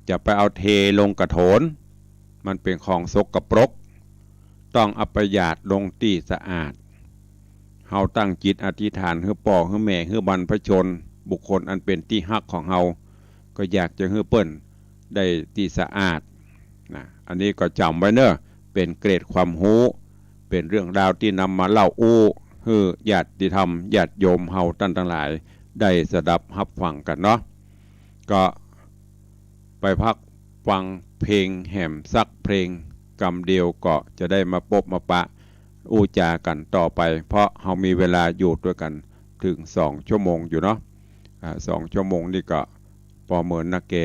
จะไปเอาเทลงกระโถนมันเป็นของสกปรกต้องเอาไปหยาดลงที่สะอาดเฮาตั้งจิตอธิษฐานให้พ่อให้แม่ให้บรรพชนบุคคลอันเป็นที่ฮักของเฮาก็อยากจะให้เปิ้นได้ที่สะอาดนะอันนี้ก็จำไว้เนอะเป็นเกรดความรู้เป็นเรื่องราวที่นำมาเล่าอู้ให้ญาติธรรมญาติโยมเฮาท่านทั้งหลายได้สดับรับฟังกันเนาะก็ไปพักฟังเพลงแหมซักเพลงกำเดียวก็จะได้มาพบมาปะอู้จากันต่อไปเพราะเฮามีเวลาอยู่ด้วยกันถึง2 ชั่วโมงอยู่เนาะ2 ชั่วโมงนี่ก็พอเหมือนนักเก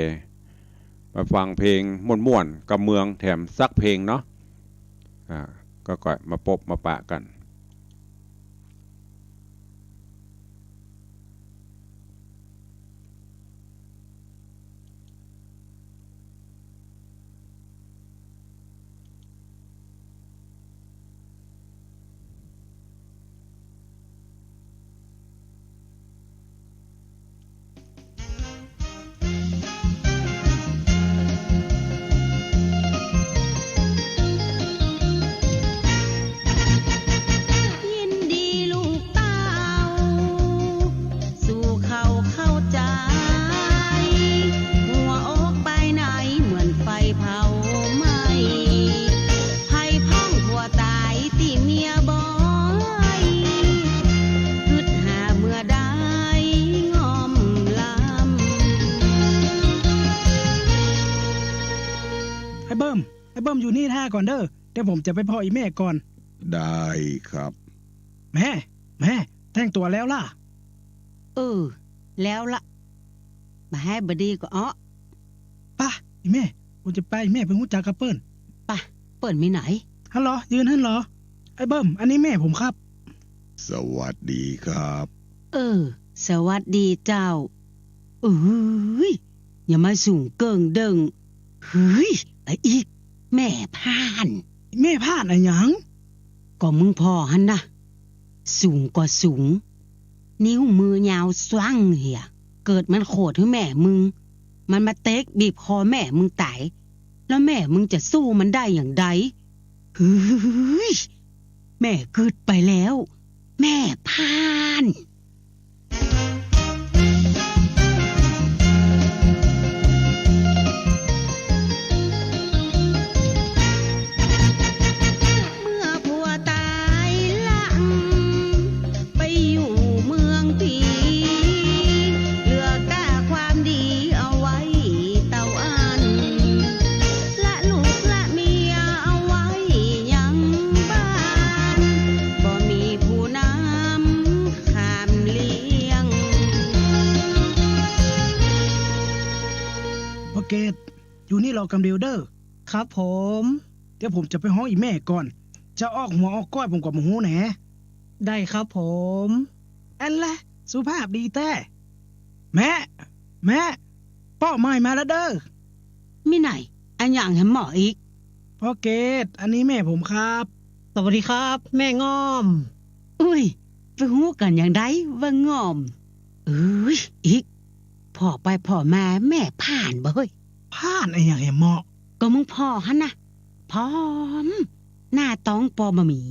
มาฟังเพลงม่วนๆกับเมืองแถมซักเพลงเนาะก็มาพบมาปะกันไอ้เบิ้มอยู่นี่ท่าก่อนเด้อเดี๋ยวผมจะไปพ่ออีแม่ก่อนได้ครับแม่แต่งตัวแล้วล่ะแล้วล่ะมาให้บดีก็ป่ะอีแม่ผมจะไปอีแม่ไปฮู้จักกับเปิ้นป่ะเปิ้นมีไหนฮัลโหลยืนฮัลโหลไอ้เบิ้มอันนี้แม่ผมครับสวัสดีครับสวัสดีเจ้าอย่ามาสูงเกิงเดิงเฮ้ยไอ้อีกแม่ผ่านอะหยังก็มึงพ่อหั่นนะสูงก็สูงนิ้วมือยาวสว่างเหี่ยเกิดมันโขดให้แม่มึงมันมาเต็กบีบคอแม่มึงตายแล้วแม่มึงจะสู้มันได้อย่างใดเฮ้ยแม่เกิดไปแล้วแม่ผ่านเกตอยู่นี่รอกำเดียวเด้อครับผมเดี๋ยวผมจะไปห้องอีแม่ก่อนจะออกหัวออกก้อยผมกับหมูแหนได้ครับผมอันละสุภาพดีแต่แม่ป้อไม้มาแล้วเด้อมีไหนอันอย่างแหมหมออีก พ่อเกตอันนี้แม่ผมครับ สวัสดีครับ แม่งอมอุ้ยไปฮู้กันอย่างไดว่างอมอีกพ่อไปพ่อมาแม่ผ่านบ่เฮ้ย ผ่านไอ้อย่างแหเหมาะ ก็มึงพ่อหั่นน่ะพร้อมหน้าต้องปอมะหมี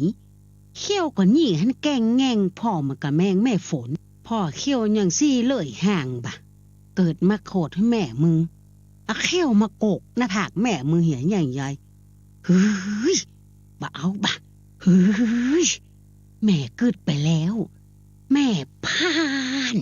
เขี้ยวก็หยิ่งหันแกงแง่งพ่อมันก็แมงแม่ฝนพ่อเขี้ยวอย่างซี่เลยห่างบ่ะเกิดมาโคตรให้แม่มึงเอาเขี้ยวมาโกกหน้าผากแม่มึงเหียใหญ่ๆเฮ้ยบ่เอาบ่ะเฮ้ยแม่กึดไปแล้ว แม่ผ่าน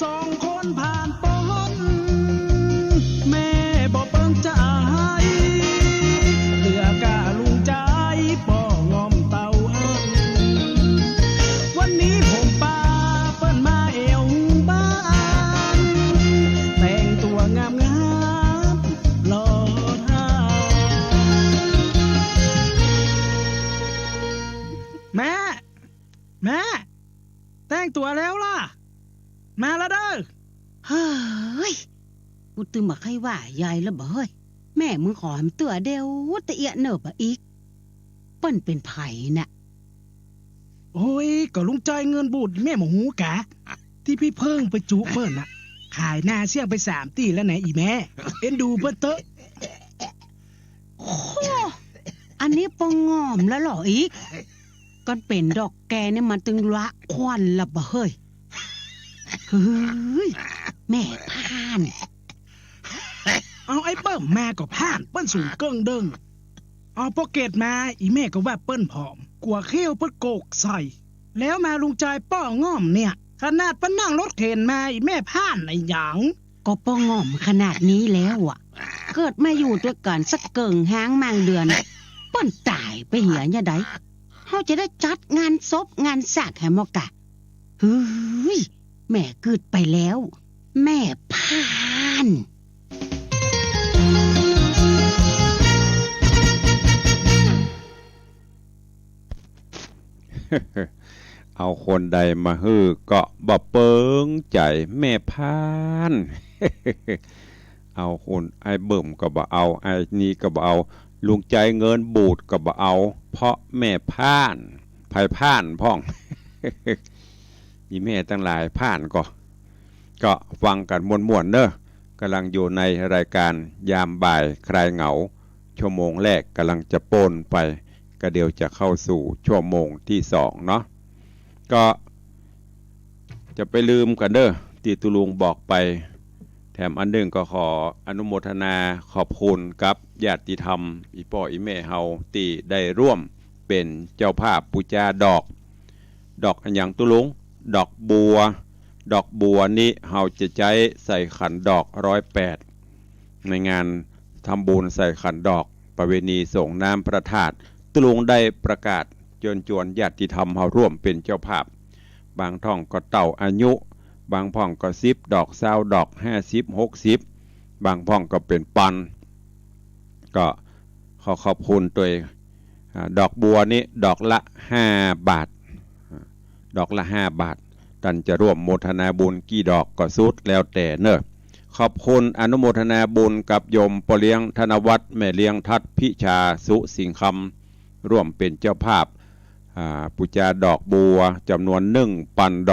สองคนผ่านพ้นแม่บ่เปิ้งใจเหลือกะลุงใจป่องอมเตาอังวันนี้ผมป้าเปิ้นมาเอวบ้านแต่งตัวงามๆหล่อท่าแม่แต่งตัวแล้วล่ะมาแล้วเด้อ เฮ้ยกูตื่นมาใครว่ายายแล้วบ่เฮ้ยแม่มึงขอให้มันเตือเดียวตะเอียเนิบอีกเปิ้นเป็นไผน่ะ โอ้ยก็ลุงใจเงินบูดแม่หมูหูกะที่พี่เพิ่งไปจุเปิ้นน่ะขายหน้าเสี่ยงไป3 ตีแล้วไหนอีแม่เอ็นดูเปิ้นเตอะ โอ้อันนี้ปองงอมแล้วเหรออีกก่อนเป็นดอกแกเนี่ยมันตึงละควันละบ่เฮ้ยเฮ้ยแม่ผ่าน เอาไอ้เปิ้มแม่ก็ผ่านเปิ้นสูงเกิ้งเด้งเอาโปเกตมาอีแม่ก็ว่าเปิ้นผอมกลัวเขี้ยวเปิ้นโกกใส่แล้วมาลุงใจป้อง่อมเนี่ยขนาดเปิ้นนั่งรถเข็นมาอีแม่ผ่านไอ้หยัง ก็ปองงอมขนาดนี้แล้วอ่ะเกิดมาอยู่ด้วยกันสักเกิงห้างมางเดือนเปิ้นตายไปเหียเนี่ยใดเฮาจะได้จัดงานศพงานสากให้หมอกะเฮ้ยแม่กึดไปแล้ว แม่ผ่าน เอาคนใดมาฮื้อก็บ่เปิงใจแม่พาน เอาคนไอ้เบิ่มก็บ่เอาไอ้นี่ก็บ่เอาลุงใจเงินบูดก็บ่เอาเพราะแม่พานไผพานพ่อง อีแม่ตั้งหลายพานก็ฟังกันม่วนๆเด้อกำลังอยู่ในรายการยามบ่ายคลายเหงาชั่วโมงแรกกำลังจะโปนไปก็เดี๋ยวจะเข้าสู่ชั่วโมงที่2เนาะก็จะไปลืมกันเด้อที่ตุลุงบอกไปแถมอันหนึ่งก็ขออนุโมทนาขอบคุณกับญาติธรรมอีพ่ออีแม่เฮาที่ได้ร่วมเป็นเจ้าภาพปูจาดอกอันอย่างตุลุงดอกบัวนี้เฮาจะใช้ใส่ขันดอก108ในงานทำบุญใส่ขันดอกประเวณีส่งน้ำพระธาตุตุลุงได้ประกาศเชิญชวนญาติธรรมเฮาร่วมเป็นเจ้าภาพบางท่องก็เต่าอายุบางพ่องก็10 ดอก20 ดอก50 60บางพ่องก็เป็นปันก็ขอบคุณตัวดอกบัวนี้ดอกละ5 บาทดอกละ5 บาทท่านจะร่วมโมทนาบุญกี่ดอกก็สุดแล้วแต่เนอะขอบคุณอนุโมทนาบุญกับโยมปอเลี้ยงธนวัฒน์แม่เลี้ยงทัดพิชาสุสิงคำร่วมเป็นเจ้าภาพปูจาดอกบัวจำนวน1,000 ดอก